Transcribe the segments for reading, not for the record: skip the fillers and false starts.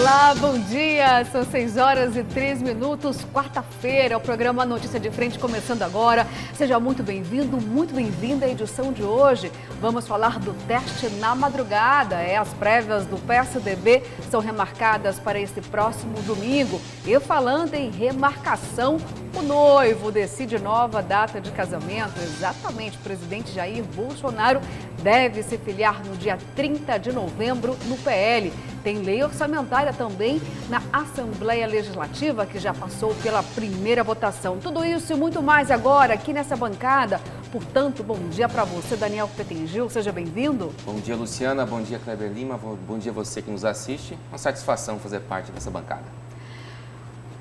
Olá, bom dia! São 6 horas e 3 minutos, quarta-feira, o programa Notícia de Frente começando agora. Seja muito bem-vindo, muito bem-vinda à edição de hoje. Vamos falar do teste na madrugada. As prévias do PSDB são remarcadas para este próximo domingo. E falando em remarcação, o noivo decide nova data de casamento. Exatamente, o presidente Jair Bolsonaro deve se filiar no dia 30 de novembro no PL. Tem lei orçamentária também na Assembleia Legislativa, que já passou pela primeira votação. Tudo isso e muito mais agora aqui nessa bancada. Portanto, bom dia para você, Daniel Petengil. Seja bem-vindo. Bom dia, Luciana. Bom dia, Kleber Lima. Bom dia você que nos assiste. Uma satisfação fazer parte dessa bancada.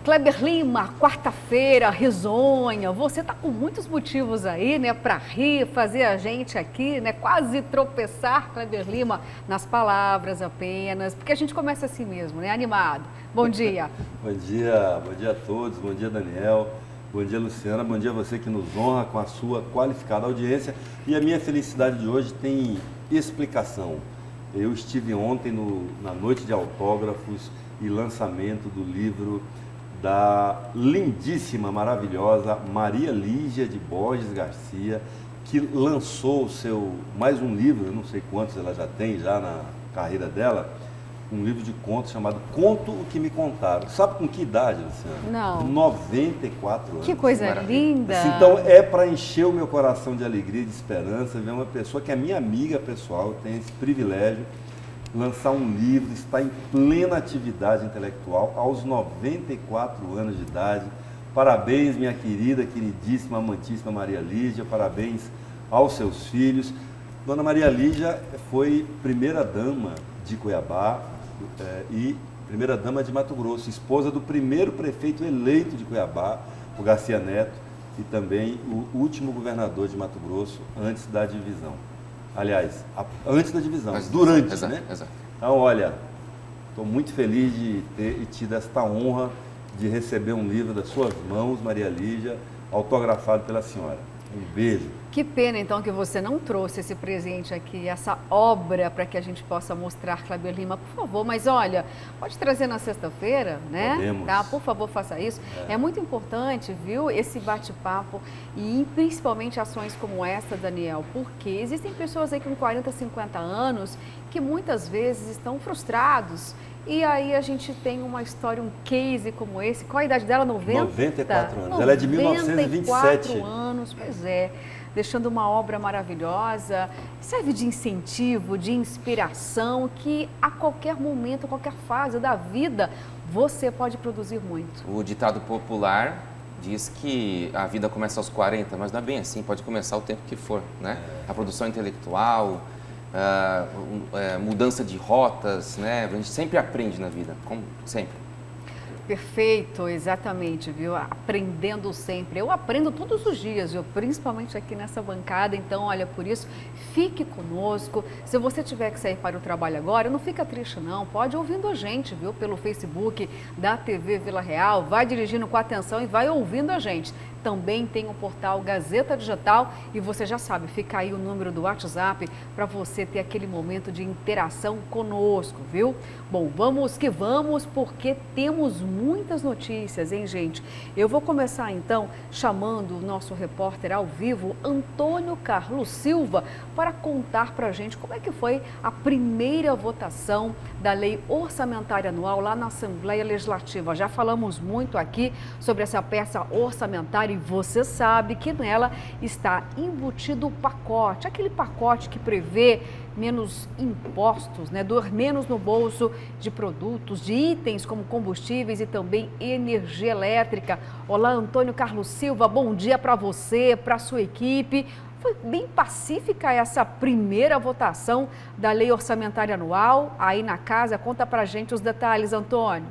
Kleber Lima, quarta-feira, risonha. Você tá com muitos motivos aí, né, para rir, fazer a gente aqui, né, quase tropeçar, Kleber Lima, nas palavras apenas, porque a gente começa assim mesmo, né, animado. Bom dia. Bom dia a todos, bom dia, Daniel, bom dia, Luciana, bom dia a você que nos honra com a sua qualificada audiência. E a minha felicidade de hoje tem explicação. Eu estive ontem na noite de autógrafos e lançamento do livro da lindíssima, maravilhosa Maria Lígia de Borges Garcia, que lançou mais um livro, eu não sei quantos ela já tem já na carreira dela, um livro de contos chamado Conto o que me contaram. Sabe com que idade, Luciana? Não. 94 anos. Que coisa linda! Então é para encher o meu coração de alegria e de esperança ver uma pessoa que é minha amiga pessoal, tem esse privilégio, lançar um livro, está em plena atividade intelectual aos 94 anos de idade. Parabéns, minha querida, queridíssima, amantíssima Maria Lígia, parabéns aos seus filhos. Dona Maria Lígia foi primeira-dama de Cuiabá e primeira-dama de Mato Grosso, esposa do primeiro prefeito eleito de Cuiabá, o Garcia Neto, e também o último governador de Mato Grosso antes da divisão. Aliás, antes da divisão, durante, exato, né? Exato. Então, olha, estou muito feliz de ter tido esta honra de receber um livro das suas mãos, Maria Lígia, autografado pela senhora. Um beijo. Que pena, então, que você não trouxe esse presente aqui, essa obra, para que a gente possa mostrar, Kleber Lima, por favor. Mas, olha, pode trazer na sexta-feira, né? Podemos. Tá? Por favor, faça isso. É muito importante, viu, esse bate-papo e principalmente ações como essa, Daniel, porque existem pessoas aí com 40, 50 anos que muitas vezes estão frustrados. E aí a gente tem uma história, um case como esse. Qual a idade dela? 90? 94 anos. Ela é de 1927. 94 anos, pois é. Deixando uma obra maravilhosa, serve de incentivo, de inspiração, que a qualquer momento, a qualquer fase da vida, você pode produzir muito. O ditado popular diz que a vida começa aos 40, mas não é bem assim, pode começar o tempo que for, né? A produção intelectual, mudança de rotas, né? A gente sempre aprende na vida, como sempre. Perfeito, exatamente, viu? Aprendendo sempre. Eu aprendo todos os dias, viu? Principalmente aqui nessa bancada. Então, olha, por isso, fique conosco. Se você tiver que sair para o trabalho agora, não fica triste não. Pode ouvindo a gente, viu? Pelo Facebook da TV Vila Real. Vai dirigindo com atenção e vai ouvindo a gente. Também tem o portal Gazeta Digital e você já sabe, fica aí o número do WhatsApp para você ter aquele momento de interação conosco, viu? Bom, vamos que vamos, porque temos muitas notícias, hein, gente? Eu vou começar, então, chamando o nosso repórter ao vivo, Antônio Carlos Silva, para contar para a gente como é que foi a primeira votação da Lei Orçamentária Anual lá na Assembleia Legislativa. Já falamos muito aqui sobre essa peça orçamentária e você sabe que nela está embutido o pacote, aquele pacote que prevê menos impostos, né, dor menos no bolso de produtos, de itens como combustíveis e também energia elétrica. Olá, Antônio Carlos Silva, bom dia para você, para a sua equipe. Foi bem pacífica essa primeira votação da Lei Orçamentária Anual aí na casa. Conta pra gente os detalhes, Antônio.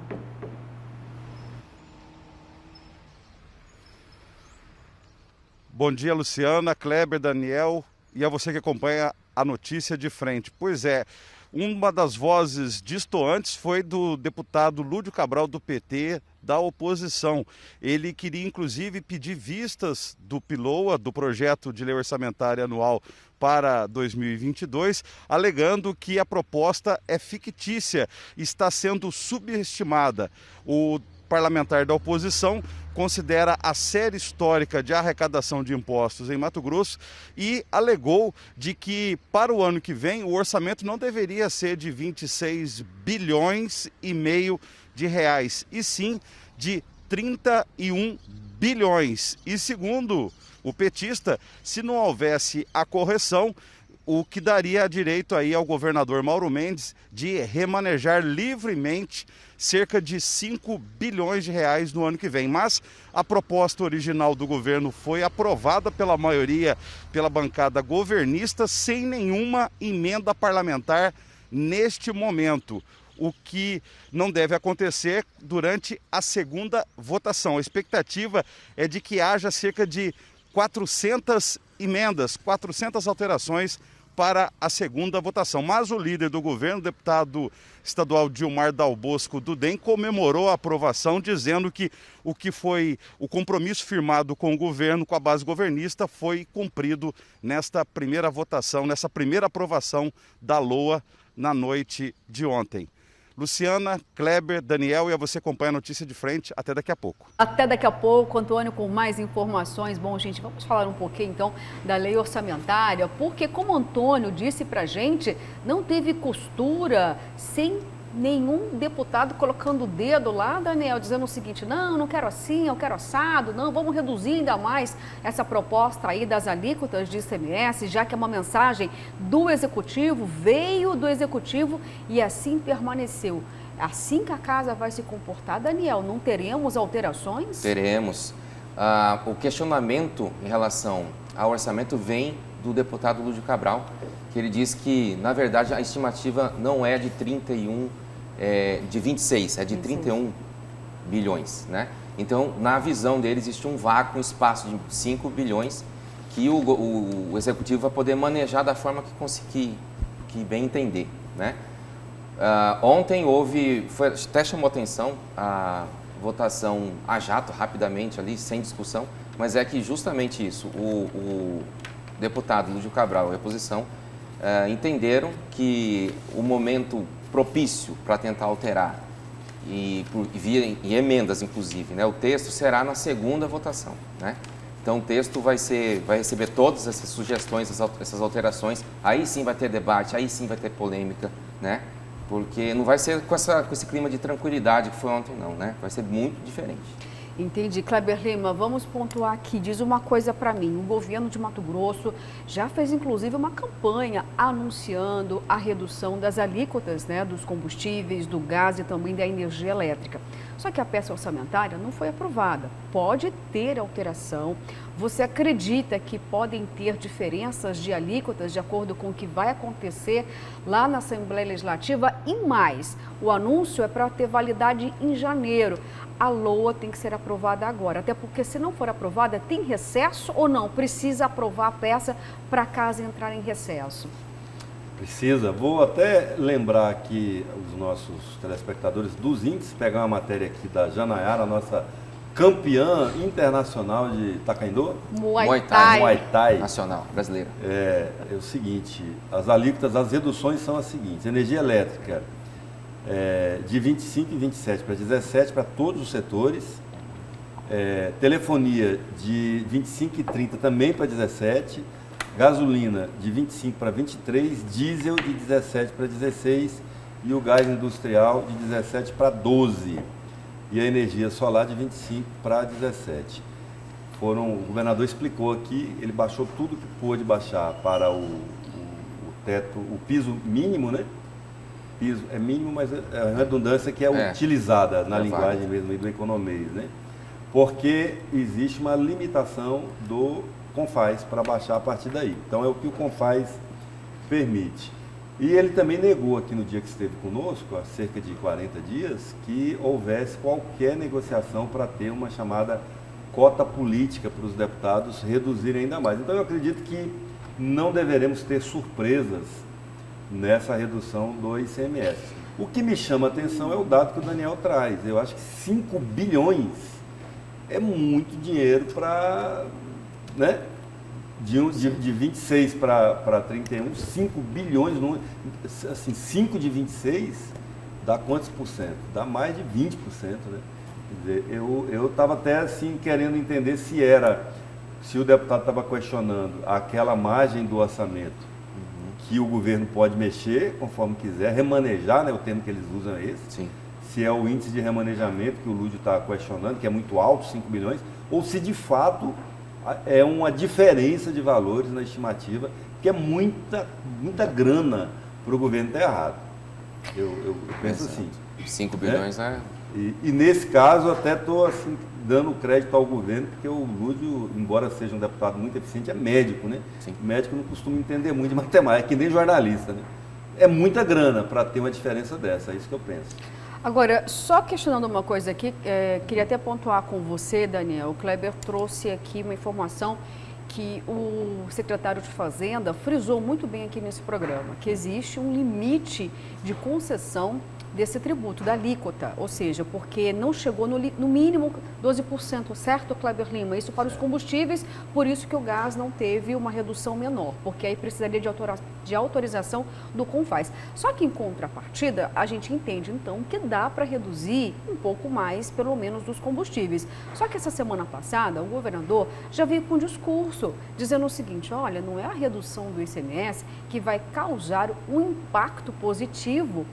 Bom dia, Luciana, Kleber, Daniel e a você que acompanha a notícia de frente. Pois é, Uma das vozes distoantes foi do deputado Lúdio Cabral, do PT, da oposição. Ele queria, inclusive, pedir vistas do PILOA, do projeto de lei orçamentária anual para 2022, alegando que a proposta é fictícia, está sendo subestimada. O parlamentar da oposição considera a série histórica de arrecadação de impostos em Mato Grosso e alegou de que para o ano que vem o orçamento não deveria ser de 26 bilhões e meio de reais, e sim de 31 bilhões. E segundo o petista, se não houvesse a correção, o que daria direito aí ao governador Mauro Mendes de remanejar livremente cerca de 5 bilhões de reais no ano que vem. Mas a proposta original do governo foi aprovada pela maioria, pela bancada governista, sem nenhuma emenda parlamentar neste momento, o que não deve acontecer durante a segunda votação. A expectativa é de que haja cerca de 400 emendas, 400 alterações para a segunda votação. Mas o líder do governo, o deputado estadual Dilmar Dal Bosco do DEM, comemorou a aprovação, dizendo que o que foi o compromisso firmado com o governo, com a base governista, foi cumprido nesta primeira votação, nessa primeira aprovação da LOA na noite de ontem. Luciana, Kleber, Daniel, e a você acompanha a notícia de frente. Até daqui a pouco. Até daqui a pouco, Antônio, com mais informações. Bom, gente, vamos falar um pouquinho, então, da lei orçamentária, porque, como o Antônio disse pra gente, não teve costura sem nenhum deputado colocando o dedo lá, Daniel, dizendo o seguinte: não quero assim, eu quero assado, não, vamos reduzir ainda mais essa proposta aí das alíquotas de ICMS, já que é uma mensagem do Executivo, veio do Executivo e assim permaneceu. Assim que a casa vai se comportar, Daniel, não teremos alterações? Teremos. O questionamento em relação ao orçamento vem do deputado Lúdio Cabral, que ele diz que, na verdade, a estimativa não é de 26, é de 31 bilhões, né? Então, na visão dele, existe um vácuo, um espaço de 5 bilhões que o Executivo vai poder manejar da forma que bem entender, né? Ontem até chamou atenção a votação a jato, rapidamente ali, sem discussão, mas é que justamente isso, o deputado Lúdio Cabral e a oposição entenderam que o momento propício para tentar alterar e emendas, inclusive, né, o texto será na segunda votação, né? Então o texto vai receber todas essas sugestões, essas alterações, aí sim vai ter debate, aí sim vai ter polêmica, né? Porque não vai ser com esse clima de tranquilidade que foi ontem, não, né? Vai ser muito diferente. Entendi. Kleber Lima, vamos pontuar aqui. Diz uma coisa para mim. O governo de Mato Grosso já fez, inclusive, uma campanha anunciando a redução das alíquotas, né, dos combustíveis, do gás e também da energia elétrica. Só que a peça orçamentária não foi aprovada. Pode ter alteração. Você acredita que podem ter diferenças de alíquotas de acordo com o que vai acontecer lá na Assembleia Legislativa? E mais, o anúncio é para ter validade em janeiro. A LOA tem que ser aprovada agora, até porque se não for aprovada, tem recesso ou não? Precisa aprovar a peça para a casa entrar em recesso? Precisa. Vou até lembrar aqui os nossos telespectadores dos índices, pegar uma matéria aqui da Janayara, a nossa campeã internacional de taekwondo. Muay Thai. Nacional, brasileira. É o seguinte, as alíquotas, as reduções são as seguintes: energia elétrica de 25 e 27 para 17 para todos os setores, telefonia de 25 e 30 também para 17, gasolina de 25 para 23, diesel de 17 para 16 e o gás industrial de 17 para 12 e a energia solar de 25 para 17. O governador explicou aqui, ele baixou tudo que pôde baixar para o teto, o piso mínimo, né? Piso é mínimo, mas a redundância que é utilizada na linguagem mesmo do economês, né? Porque existe uma limitação do CONFAS para baixar a partir daí. Então é o que o CONFAS permite. E ele também negou aqui no dia que esteve conosco, há cerca de 40 dias, que houvesse qualquer negociação para ter uma chamada cota política para os deputados reduzirem ainda mais. Então eu acredito que não deveremos ter surpresas nessa redução do ICMS. O que me chama a atenção é o dado que o Daniel traz. Eu acho que 5 bilhões é muito dinheiro para, né? De 26 para 31, 5 bilhões, assim, 5 de 26 dá quantos por cento? Dá mais de 20%, né? Quer dizer, eu estava até assim querendo entender se o deputado estava questionando aquela margem do orçamento que o governo pode mexer conforme quiser, remanejar, né? O termo que eles usam é esse. Sim. Se é o índice de remanejamento que o Lúdio está questionando, que é muito alto, 5 bilhões, ou se de fato é uma diferença de valores na estimativa, que é muita grana para o governo estar errado. Eu penso assim. 5 bilhões, né? E nesse caso, até estou assim, dando crédito ao governo, porque o Lúdio, embora seja um deputado muito eficiente, é médico, né? Sim. Médico não costuma entender muito de matemática, é que nem jornalista, né? É muita grana para ter uma diferença dessa, é isso que eu penso. Agora, só questionando uma coisa aqui, queria até pontuar com você, Daniel. O Kleber trouxe aqui uma informação que o secretário de Fazenda frisou muito bem aqui nesse programa, que existe um limite de concessão desse tributo, da alíquota, ou seja, porque não chegou no mínimo 12%, certo, Kleber Lima? Isso para os combustíveis, por isso que o gás não teve uma redução menor, porque aí precisaria de autorização do CONFAZ. Só que em contrapartida, a gente entende então que dá para reduzir um pouco mais, pelo menos, dos combustíveis. Só que essa semana passada, o governador já veio com um discurso dizendo o seguinte: olha, não é a redução do ICMS que vai causar um impacto positivo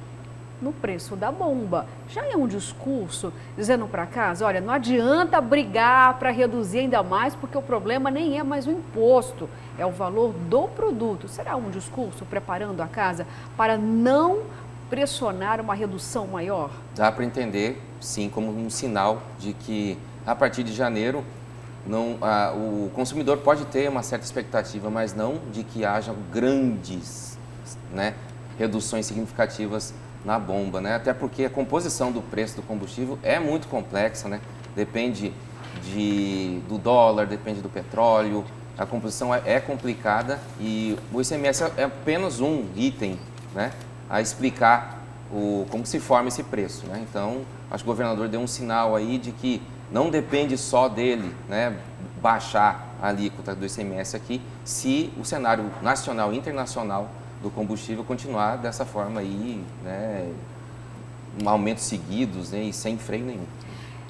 no preço da bomba. Já é um discurso dizendo para casa, olha, não adianta brigar para reduzir ainda mais, porque o problema nem é mais o imposto, é o valor do produto. Será um discurso preparando a casa para não pressionar uma redução maior? Dá para entender, sim, como um sinal de que a partir de janeiro o consumidor pode ter uma certa expectativa, mas não de que haja grandes, né, reduções significativas na bomba, né? Até porque a composição do preço do combustível é muito complexa, né? Depende do dólar, depende do petróleo, a composição é complicada e o ICMS é apenas um item, né, a explicar como se forma esse preço, né? Então, acho que o governador deu um sinal aí de que não depende só dele, né, baixar a alíquota do ICMS aqui, se o cenário nacional e internacional do combustível continuar dessa forma aí, né, aumentos seguidos, né, e sem freio nenhum.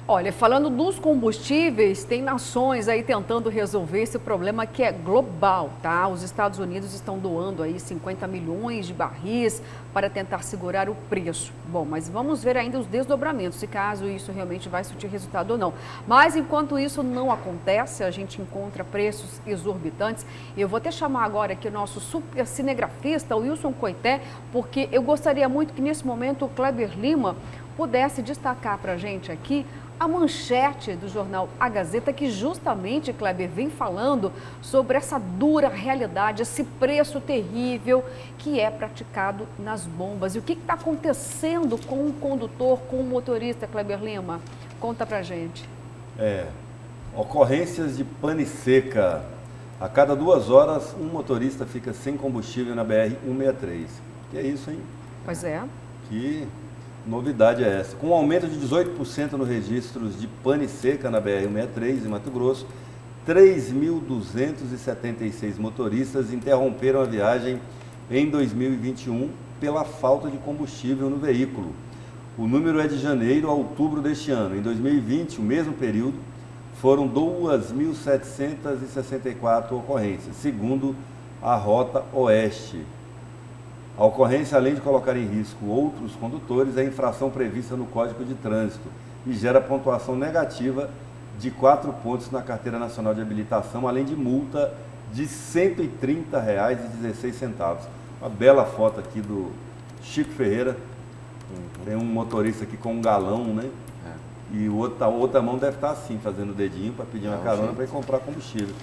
Olha, falando dos combustíveis, tem nações aí tentando resolver esse problema que é global, tá? Os Estados Unidos estão doando aí 50 milhões de barris para tentar segurar o preço. Bom, mas vamos ver ainda os desdobramentos, se caso isso realmente vai surtir resultado ou não. Mas enquanto isso não acontece, a gente encontra preços exorbitantes. Eu vou até chamar agora aqui o nosso super cinegrafista, o Wilson Coité, porque eu gostaria muito que nesse momento o Kleber Lima pudesse destacar para a gente aqui a manchete do jornal A Gazeta, que justamente, Kleber, vem falando sobre essa dura realidade, esse preço terrível que é praticado nas bombas. E o que está acontecendo com o condutor, com o motorista, Kleber Lima? Conta pra gente. Ocorrências de pane seca. A cada 2 horas, um motorista fica sem combustível na BR-163. Que é isso, hein? Pois é. Que novidade é essa? Com um aumento de 18% nos registros de pane seca na BR-163 em Mato Grosso, 3.276 motoristas interromperam a viagem em 2021 pela falta de combustível no veículo. O número é de janeiro a outubro deste ano. Em 2020, o mesmo período, foram 2.764 ocorrências, segundo a Rota Oeste. A ocorrência, além de colocar em risco outros condutores, é infração prevista no Código de Trânsito e gera pontuação negativa de 4 pontos na Carteira Nacional de Habilitação, além de multa de R$ 130,16. Uma bela foto aqui do Chico Ferreira. Tem um motorista aqui com um galão, né? E a outra mão deve estar assim, fazendo o dedinho para pedir uma carona para ir comprar combustível.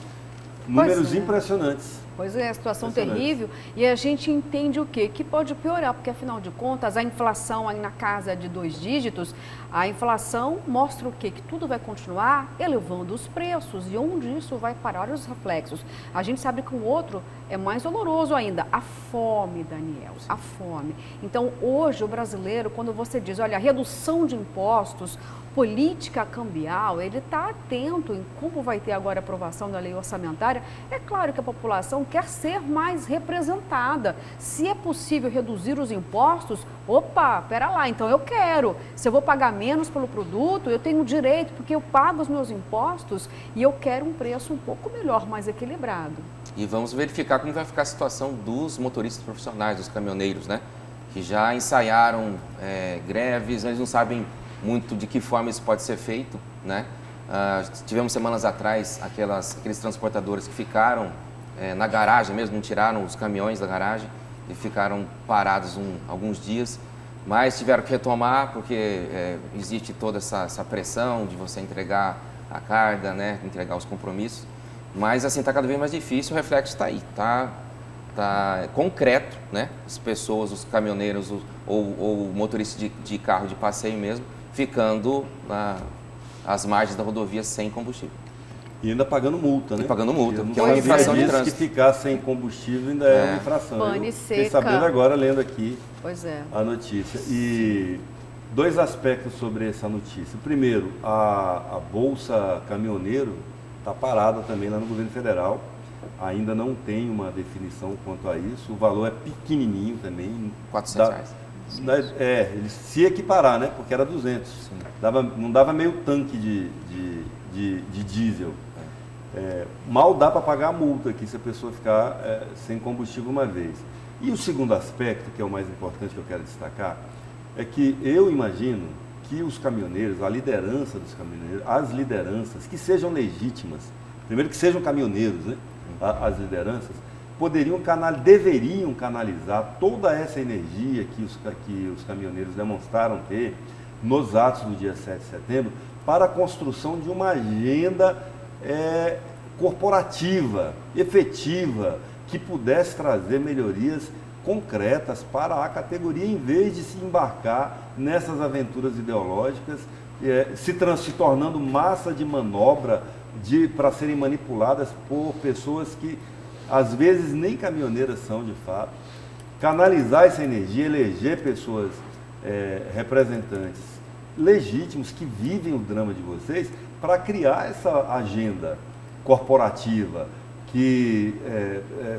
Números impressionantes. Pois é, a situação Impressionante. terrível. E a gente entende o quê? Que pode piorar, porque afinal de contas, a inflação aí na casa de 2 dígitos, a inflação mostra o quê? Que tudo vai continuar elevando os preços. E onde isso vai parar os reflexos? A gente sabe que o outro é mais doloroso ainda, a fome, Daniel, a fome. Então, hoje, o brasileiro, quando você diz, olha, redução de impostos, política cambial, ele está atento em como vai ter agora a aprovação da lei orçamentária. É claro que a população quer ser mais representada. Se é possível reduzir os impostos, opa, pera lá, então eu quero. Se eu vou pagar menos pelo produto, eu tenho direito, porque eu pago os meus impostos e eu quero um preço um pouco melhor, mais equilibrado. E vamos verificar como vai ficar a situação dos motoristas profissionais, dos caminhoneiros, né? Que já ensaiaram greves, eles não sabem muito de que forma isso pode ser feito, né? Tivemos semanas atrás aqueles transportadores que ficaram na garagem mesmo, não tiraram os caminhões da garagem e ficaram parados alguns dias, mas tiveram que retomar porque existe toda essa pressão de você entregar a carga, né? Entregar os compromissos, mas assim está cada vez mais difícil, o reflexo está aí, tá concreto, né? As pessoas, os caminhoneiros ou motoristas de carro de passeio mesmo, ficando às margens da rodovia sem combustível. E ainda pagando multa, né? E pagando multa, porque que é uma infração de que trânsito. ficar sem combustível ainda é uma infração. Pane Eu fiquei seca. sabendo agora, lendo aqui Pois é. a notícia. E 2 aspectos sobre essa notícia. Primeiro, a Bolsa Caminhoneiro está parada também lá no governo federal. Ainda não tem uma definição quanto a isso. O valor é pequenininho também. R$400. Eles se equiparar, né? Porque era 200. Não dava meio tanque de diesel. Mal dá para pagar a multa aqui se a pessoa ficar sem combustível uma vez. E o segundo aspecto, que é o mais importante que eu quero destacar, é que eu imagino que os caminhoneiros, a liderança dos caminhoneiros, as lideranças que sejam legítimas, primeiro que sejam caminhoneiros, né? As lideranças, deveriam canalizar toda essa energia que os caminhoneiros demonstraram ter nos atos do dia 7 de setembro para a construção de uma agenda corporativa, efetiva, que pudesse trazer melhorias concretas para a categoria, em vez de se embarcar nessas aventuras ideológicas, se tornando massa de manobra para serem manipuladas por pessoas que às vezes nem caminhoneiras são de fato. Canalizar essa energia, eleger pessoas representantes legítimos que vivem o drama de vocês para criar essa agenda corporativa que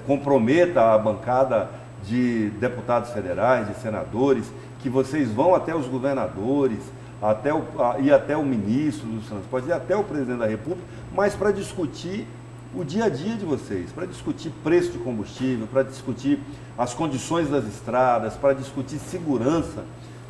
comprometa a bancada de deputados federais, de senadores, que vocês vão até os governadores, e até o ministro dos transportes, e até o presidente da República, mas para discutir o dia a dia de vocês, para discutir preço de combustível, para discutir as condições das estradas, para discutir segurança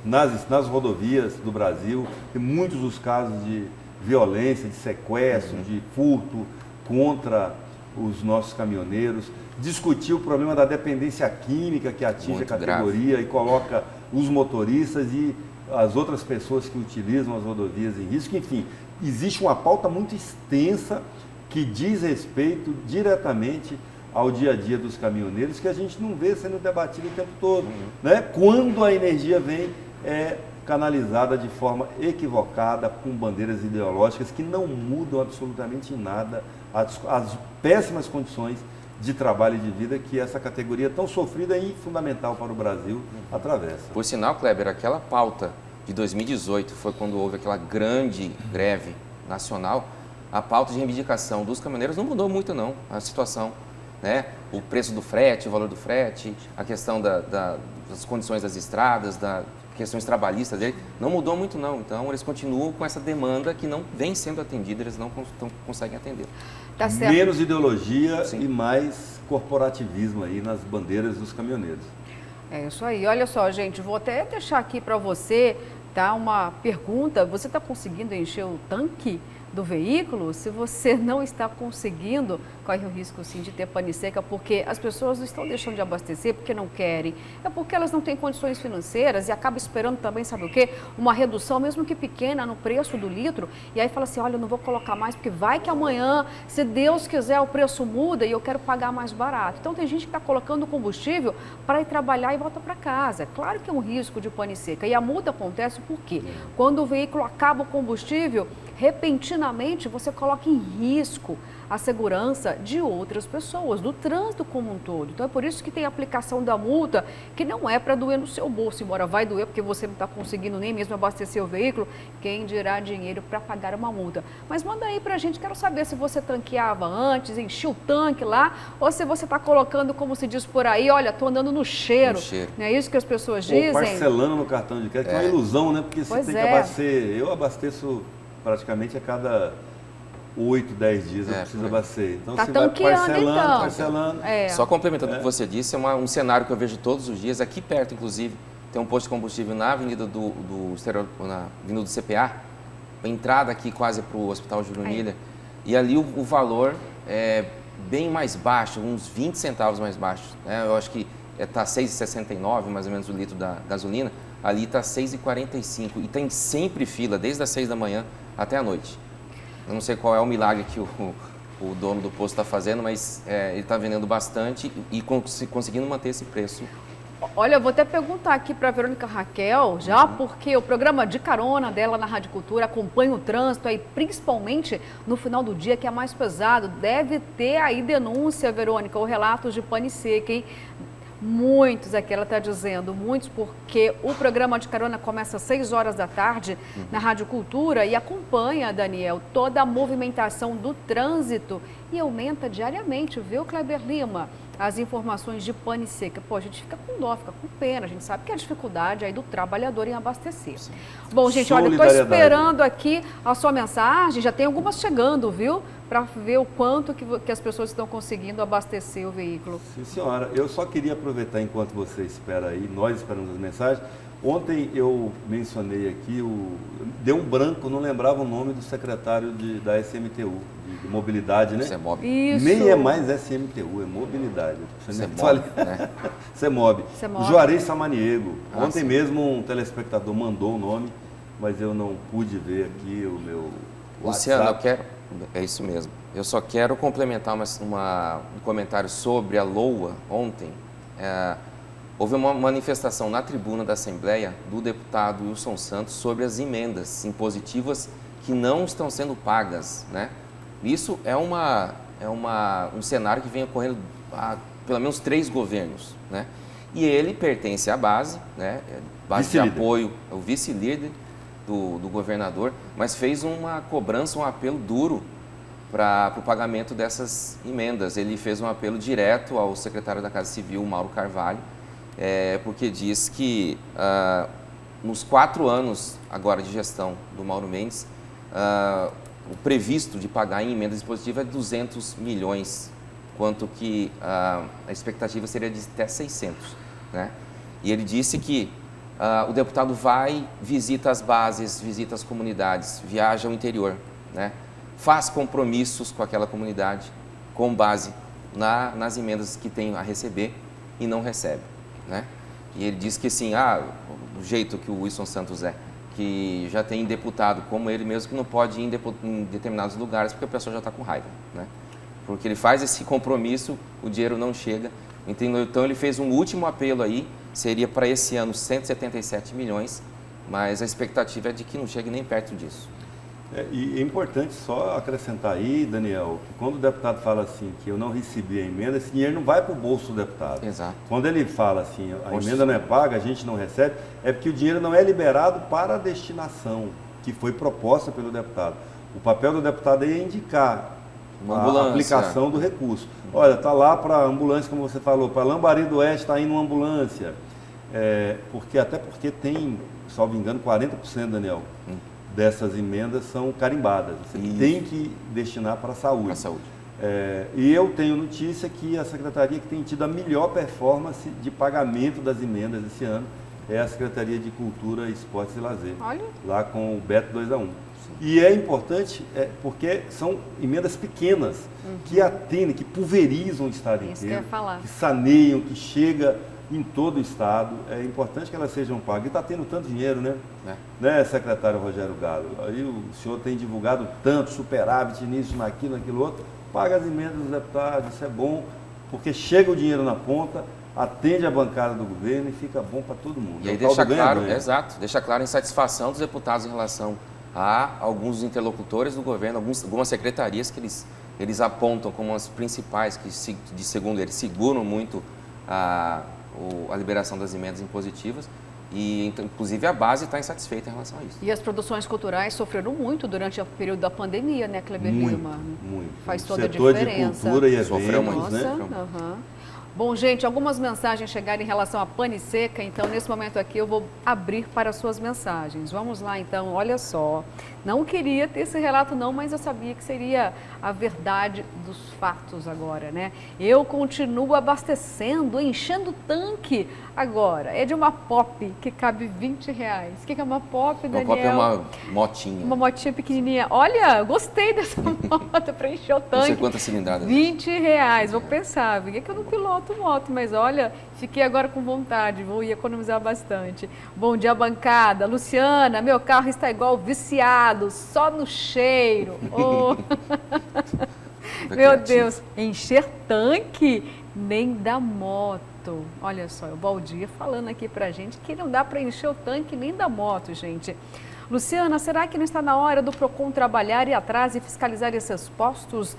nas rodovias do Brasil, e muitos dos casos de violência, de sequestro, de furto contra os nossos caminhoneiros, discutir o problema da dependência química que atinge Muito a categoria grave. E coloca os motoristas e as outras pessoas que utilizam as rodovias em risco. Enfim, existe uma pauta muito extensa que diz respeito diretamente ao dia a dia dos caminhoneiros, que a gente não vê sendo debatido o tempo todo. Né? Quando a energia vem canalizada de forma equivocada, com bandeiras ideológicas que não mudam absolutamente nada as péssimas condições de trabalho e de vida que essa categoria tão sofrida e fundamental para o Brasil atravessa. Por sinal, Kleber, aquela pauta de 2018 foi quando houve aquela grande greve nacional. A pauta de reivindicação dos caminhoneiros não mudou muito não, a situação, né? O preço do frete, o valor do frete, a questão das condições das estradas, questões trabalhistas dele, não mudou muito não. Então, eles continuam com essa demanda que não vem sendo atendida, eles não conseguem atender. Tá certo. Menos ideologia Sim. e mais corporativismo aí nas bandeiras dos caminhoneiros. É isso aí. Olha só, gente, vou até deixar aqui para você, tá, uma pergunta. Você está conseguindo encher o tanque do veículo, se você não está conseguindo, corre o risco sim de ter pane seca, porque as pessoas não estão deixando de abastecer porque não querem, é porque elas não têm condições financeiras e acabam esperando também, sabe o quê? Uma redução, mesmo que pequena, no preço do litro, e aí fala assim, olha, eu não vou colocar mais, porque vai que amanhã, se Deus quiser, o preço muda e eu quero pagar mais barato. Então tem gente que está colocando combustível para ir trabalhar e volta para casa. Claro que é um risco de pane seca, e a multa acontece por quê? Quando o veículo acaba o combustível, repentinamente você coloca em risco a segurança de outras pessoas, do trânsito como um todo. Então é por isso que tem a aplicação da multa, que não é para doer no seu bolso, embora vai doer porque você não está conseguindo nem mesmo abastecer o veículo, quem dirá dinheiro para pagar uma multa. Mas manda aí para a gente, quero saber se você tanqueava antes, enchia o tanque lá, ou se você está colocando, como se diz por aí, olha, estou andando no cheiro. Não é isso que as pessoas dizem? Ou parcelando no cartão de crédito, que é uma ilusão, né? Porque você tem que abastecer, eu abasteço praticamente a cada 8, 10 dias eu preciso abastecer. Então tá você vai parcelando, então. parcelando. Só complementando o que você disse, é um cenário que eu vejo todos os dias, aqui perto inclusive, tem um posto de combustível na Avenida na Avenida do CPA, a entrada aqui quase para o Hospital Júlio Miller, e ali o valor é bem mais baixo, uns 20 centavos mais baixo. Né? Eu acho que está R$ 6,69 mais ou menos o litro da gasolina, ali está R$ 6,45 e tem sempre fila, desde as 6 da manhã até a noite. Eu não sei qual é o milagre que o dono do posto está fazendo, mas ele está vendendo bastante e conseguindo manter esse preço. Olha, eu vou até perguntar aqui para a Verônica Raquel, já porque o programa de carona dela na Rádio Cultura acompanha o trânsito aí, principalmente no final do dia, que é mais pesado. Deve ter aí denúncia, Verônica, ou relatos de pane seca, hein? Muitos aqui, ela está dizendo, muitos, porque o programa de carona começa às 6 horas da tarde na Rádio Cultura e acompanha, Daniel, toda a movimentação do trânsito e aumenta diariamente, viu, Kleber Lima? As informações de pane seca. Pô, a gente fica com dó, fica com pena, a gente sabe que é a dificuldade aí do trabalhador em abastecer. Sim. Bom, gente, olha, eu estou esperando aqui a sua mensagem, já tem algumas chegando, viu? Para ver o quanto que as pessoas estão conseguindo abastecer o veículo. Sim, senhora. Eu só queria aproveitar enquanto você espera aí, nós esperamos as mensagens. Ontem eu mencionei aqui, deu um branco, não lembrava o nome do secretário da SMTU, de mobilidade, né? CEMOB. Isso. Nem é mais SMTU, é mobilidade. CEMOB, né? CEMOB. Juarez Samaniego. Ontem mesmo um telespectador mandou o nome, mas eu não pude ver aqui o meu Luciano, WhatsApp. é isso mesmo. Eu só quero complementar um comentário sobre a LOA ontem. Houve uma manifestação na tribuna da Assembleia do deputado Wilson Santos sobre as emendas impositivas que não estão sendo pagas, né? Isso é um cenário que vem ocorrendo há pelo menos 3 governos, né? E ele pertence à base, né? Base de apoio, é o vice-líder do governador, mas fez uma cobrança, um apelo duro para o pagamento dessas emendas. Ele fez um apelo direto ao secretário da Casa Civil, Mauro Carvalho, porque diz que nos 4 anos agora de gestão do Mauro Mendes, o previsto de pagar em emendas impositivas é 200 milhões, quanto que a expectativa seria de até 600, né? E ele disse que o deputado visita as bases, visita as comunidades, viaja ao interior, né? Faz compromissos com aquela comunidade com base nas emendas que tem a receber e não recebe, né? E ele diz que assim, do jeito que o Wilson Santos que já tem deputado como ele mesmo que não pode ir em determinados lugares porque a pessoa já está com raiva, né? Porque ele faz esse compromisso, o dinheiro não chega. Então ele fez um último apelo aí, seria para esse ano 177 milhões, mas a expectativa é de que não chegue nem perto disso. E é importante só acrescentar aí, Daniel, que quando o deputado fala assim, que eu não recebi a emenda, esse dinheiro não vai para o bolso do deputado. Exato. Quando ele fala assim, a emenda não é paga, a gente não recebe, é porque o dinheiro não é liberado para a destinação que foi proposta pelo deputado. O papel do deputado é indicar a aplicação do recurso. Olha, está lá para ambulância, como você falou, para Lambari do Oeste está indo uma ambulância. Até porque tem, salvo engano, 40%, Daniel, dessas emendas são carimbadas. Você tem que destinar para a saúde. Para a saúde. E eu tenho notícia que a Secretaria que tem tido a melhor performance de pagamento das emendas esse ano é a Secretaria de Cultura, Esportes e Lazer. Olha. Lá com o Beto 2-1. E é importante porque são emendas pequenas, que atendem, que pulverizam o estado Isso inteiro, que eu ia falar. que saneiam, que chega em todo o estado. É importante que elas sejam pagas. E está tendo tanto dinheiro, né? Né, secretário Rogério Galo? Aí o senhor tem divulgado tanto, superávit nisso, naquilo, naquilo outro. Paga as emendas dos deputados, isso é bom, porque chega o dinheiro na ponta, atende a bancada do governo e fica bom para todo mundo. E aí deixa claro, exato, deixa claro a insatisfação dos deputados em relação a alguns interlocutores do governo, algumas secretarias que eles apontam como as principais, que segundo eles seguram muito a liberação das emendas impositivas. E, inclusive, a base está insatisfeita em relação a isso. E as produções culturais sofreram muito durante o período da pandemia, né, Kleber Lima? Muito. Faz toda a diferença. diferença. De cultura e sofreu eventos, muito, né? Nossa, Bom, gente, algumas mensagens chegaram em relação à pane seca, então nesse momento aqui eu vou abrir para as suas mensagens. Vamos lá, então, olha só. Não queria ter esse relato não, mas eu sabia que seria a verdade dos fatos agora, né? Eu continuo abastecendo, enchendo o tanque agora. É de uma Pop que cabe R$20. O que é uma Pop, Daniel? Uma Pop é uma motinha. Uma motinha pequenininha. Olha, gostei dessa moto para encher o tanque. Não sei quantas cilindradas. R$20. Vou pensar, é que eu não piloto moto, mas olha, fiquei agora com vontade, vou economizar bastante. Bom dia, bancada. Luciana, meu carro está igual viciado, só no cheiro. Oh. Meu Deus, encher tanque nem da moto. Olha só, o Valdir falando aqui pra gente que não dá para encher o tanque nem da moto, gente. Luciana, será que não está na hora do PROCON trabalhar, ir atrás e fiscalizar esses postos?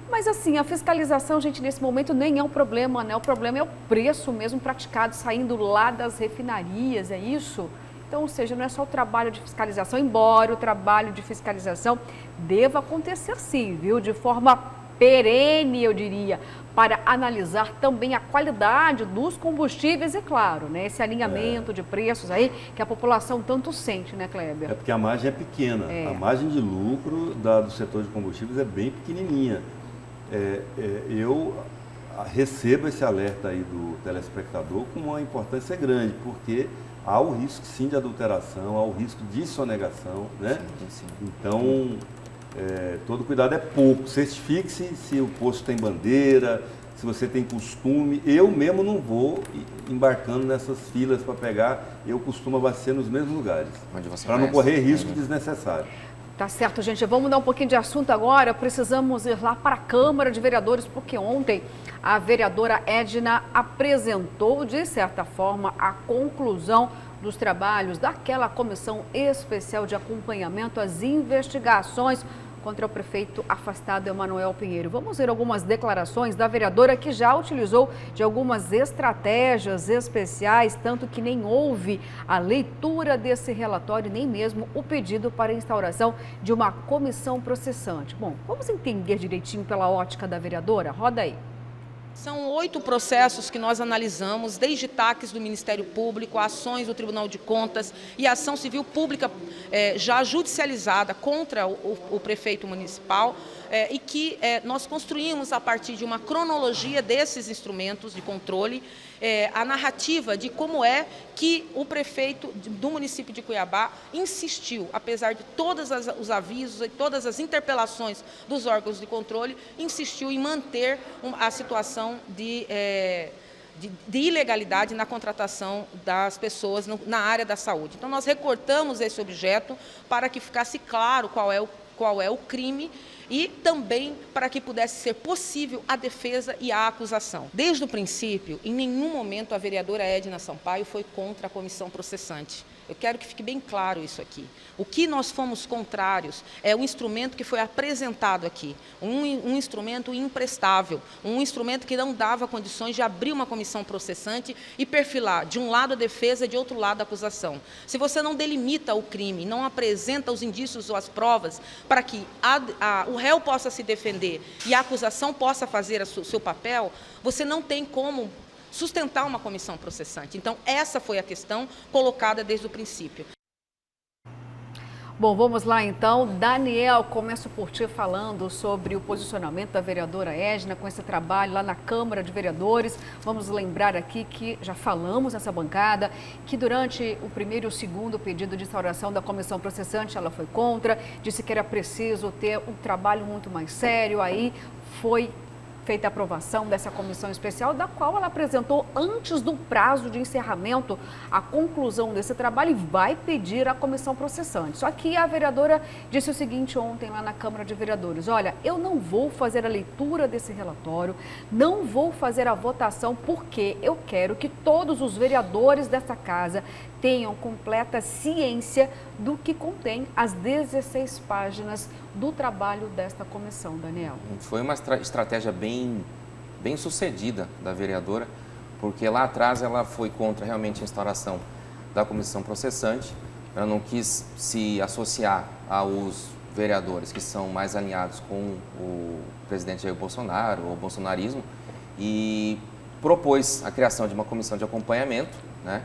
Mas assim, a fiscalização, gente, nesse momento nem é um problema, né? O problema é o preço mesmo praticado saindo lá das refinarias, é isso? Então, ou seja, não é só o trabalho de fiscalização, embora o trabalho de fiscalização deva acontecer sim, viu? De forma perene, eu diria, para analisar também a qualidade dos combustíveis e, claro, né, esse alinhamento de preços aí que a população tanto sente, né, Kleber? É porque a margem é pequena. A margem de lucro do setor de combustíveis é bem pequenininha. Eu recebo esse alerta aí do telespectador com uma importância grande, porque há o risco sim de adulteração, há o risco de sonegação, né? Sim. Então, todo cuidado é pouco. Certifique-se se o posto tem bandeira, se você tem costume. Eu mesmo não vou embarcando nessas filas para pegar, eu costumo abastecer nos mesmos lugares, para não correr risco desnecessário. Tá certo, gente. Vamos mudar um pouquinho de assunto agora. Precisamos ir lá para a Câmara de Vereadores, porque ontem a vereadora Edna apresentou, de certa forma, a conclusão dos trabalhos daquela comissão especial de acompanhamento às investigações contra o prefeito afastado Emanuel Pinheiro. Vamos ver algumas declarações da vereadora que já utilizou de algumas estratégias especiais, tanto que nem houve a leitura desse relatório, nem mesmo o pedido para a instauração de uma comissão processante. Bom, vamos entender direitinho pela ótica da vereadora? Roda aí. São 8 processos que nós analisamos, desde taques do Ministério Público, ações do Tribunal de Contas e ação civil pública já judicializada contra o prefeito municipal e que nós construímos a partir de uma cronologia desses instrumentos de controle, a narrativa de como é que o prefeito do município de Cuiabá insistiu, apesar de todos os avisos e todas as interpelações dos órgãos de controle, insistiu em manter a situação de ilegalidade na contratação das pessoas na área da saúde. Então, nós recortamos esse objeto para que ficasse claro qual é o crime e também para que pudesse ser possível a defesa e a acusação. Desde o princípio, em nenhum momento a vereadora Edna Sampaio foi contra a comissão processante. Eu quero que fique bem claro isso aqui. O que nós fomos contrários é o instrumento que foi apresentado aqui, um instrumento imprestável, um instrumento que não dava condições de abrir uma comissão processante e perfilar de um lado a defesa e de outro lado a acusação. Se você não delimita o crime, não apresenta os indícios ou as provas para que o réu possa se defender e a acusação possa fazer o seu papel, você não tem como sustentar uma comissão processante. Então, essa foi a questão colocada desde o princípio. Bom, vamos lá então. Daniel, começo por ti falando sobre o posicionamento da vereadora Edna com esse trabalho lá na Câmara de Vereadores. Vamos lembrar aqui que já falamos nessa bancada que durante o primeiro e o segundo pedido de instauração da comissão processante ela foi contra, disse que era preciso ter um trabalho muito mais sério, aí foi feita a aprovação dessa comissão especial, da qual ela apresentou antes do prazo de encerramento a conclusão desse trabalho e vai pedir à comissão processante. Só que a vereadora disse o seguinte ontem lá na Câmara de Vereadores: olha, eu não vou fazer a leitura desse relatório, não vou fazer a votação porque eu quero que todos os vereadores dessa casa tenham completa ciência do que contém as 16 páginas do trabalho desta comissão, Daniel. Foi uma estratégia bem sucedida da vereadora, porque lá atrás ela foi contra realmente a instauração da comissão processante. Ela não quis se associar aos vereadores que são mais alinhados com o presidente Jair Bolsonaro, o bolsonarismo, e propôs a criação de uma comissão de acompanhamento, né,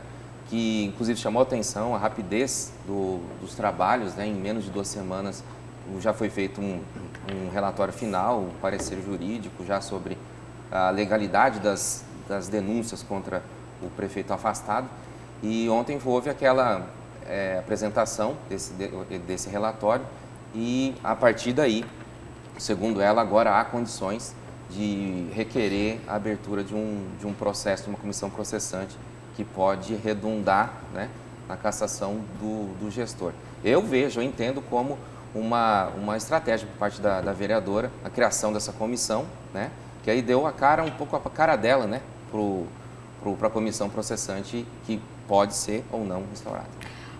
que inclusive chamou a atenção a rapidez dos trabalhos, né, em menos de 2 semanas já foi feito um relatório final, um parecer jurídico já sobre a legalidade das denúncias contra o prefeito afastado. E ontem houve aquela apresentação desse relatório e, a partir daí, segundo ela, agora há condições de requerer a abertura de um processo, de uma comissão processante que pode redundar, né, na cassação do gestor. Eu entendo como uma estratégia por parte da vereadora, a criação dessa comissão, né, que aí deu um pouco a cara dela, né, para a comissão processante, que pode ser ou não instaurada.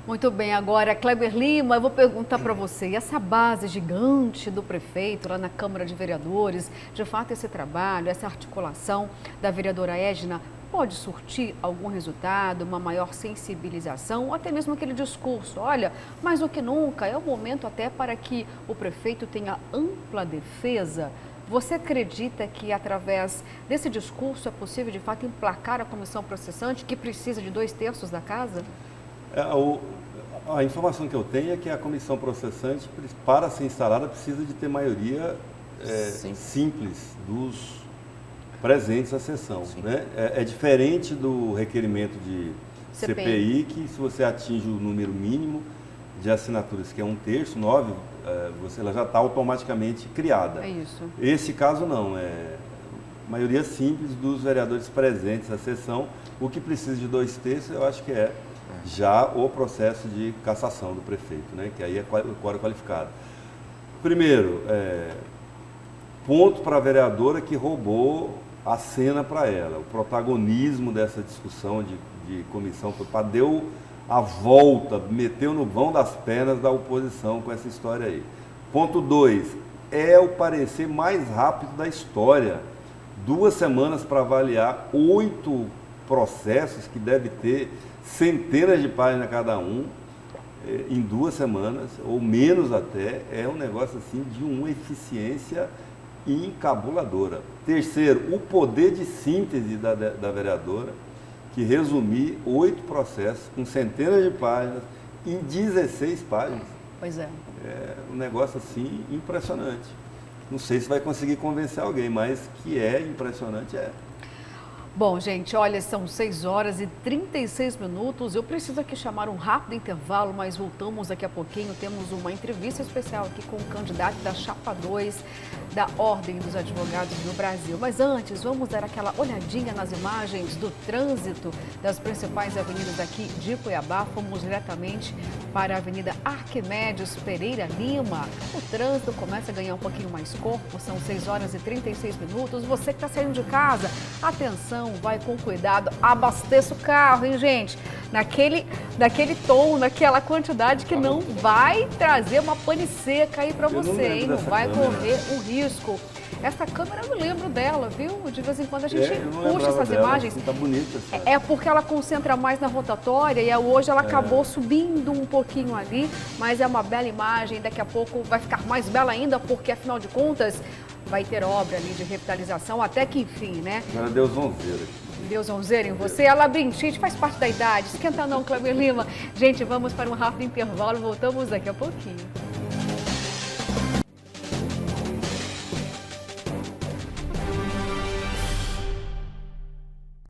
Muito bem, agora, Kleber Lima, eu vou perguntar para você, e essa base gigante do prefeito lá na Câmara de Vereadores, de fato esse trabalho, essa articulação da vereadora Edna pode surtir algum resultado, uma maior sensibilização, ou até mesmo aquele discurso, olha, mais do que nunca, é o momento até para que o prefeito tenha ampla defesa? Você acredita que através desse discurso é possível de fato emplacar a comissão processante, que precisa de 2/3 da casa? A informação que eu tenho é que a comissão processante, para ser instalada, precisa de ter maioria simples dos presentes à sessão, né? É diferente do requerimento de CPI, que se você atinge o número mínimo de assinaturas, que é 1/3, 9, ela já está automaticamente criada. É isso. Esse caso não, é maioria simples dos vereadores presentes à sessão. O que precisa de 2/3, eu acho que é já o processo de cassação do prefeito, né? Que aí é quórum qualificado. Primeiro, ponto para a vereadora que roubou a cena para ela, o protagonismo dessa discussão de comissão, deu a volta, meteu no vão das pernas da oposição com essa história aí. Ponto 2, é o parecer mais rápido da história. 2 semanas para avaliar 8 processos que deve ter centenas de páginas cada um, em 2 semanas, ou menos até, é um negócio assim de uma eficiência encabuladora. Terceiro, o poder de síntese da vereadora, que resumir 8 processos com centenas de páginas em 16 páginas. Pois é. É um negócio assim impressionante. Não sei se vai conseguir convencer alguém, mas que é impressionante, é. Bom, gente, olha, são 6h36. Eu preciso aqui chamar um rápido intervalo, mas voltamos daqui a pouquinho. Temos uma entrevista especial aqui com o candidato da Chapa 2 da Ordem dos Advogados do Brasil. Mas antes, vamos dar aquela olhadinha nas imagens do trânsito das principais avenidas aqui de Cuiabá. Fomos diretamente para a Avenida Arquimedes Pereira Lima. O trânsito começa a ganhar um pouquinho mais corpo, são 6h36. Você que está saindo de casa, atenção, vai com cuidado, abasteça o carro, hein, gente? Naquele tom, naquela quantidade que não vai trazer uma pane seca aí para você, hein? Não vai correr o risco. Essa câmera eu não lembro dela, viu? De vez em quando a gente puxa essas imagens. Tá bonita. É porque ela concentra mais na rotatória e hoje ela acabou subindo um pouquinho ali, mas é uma bela imagem. Daqui a pouco vai ficar mais bela ainda, porque afinal de contas vai ter obra ali de revitalização até que enfim, né? Agora Deus vão ver aqui. sonzeira em você. A labirintite faz parte da idade. Esquenta não, Cleber Lima. Gente, vamos para um rápido intervalo. Voltamos daqui a pouquinho.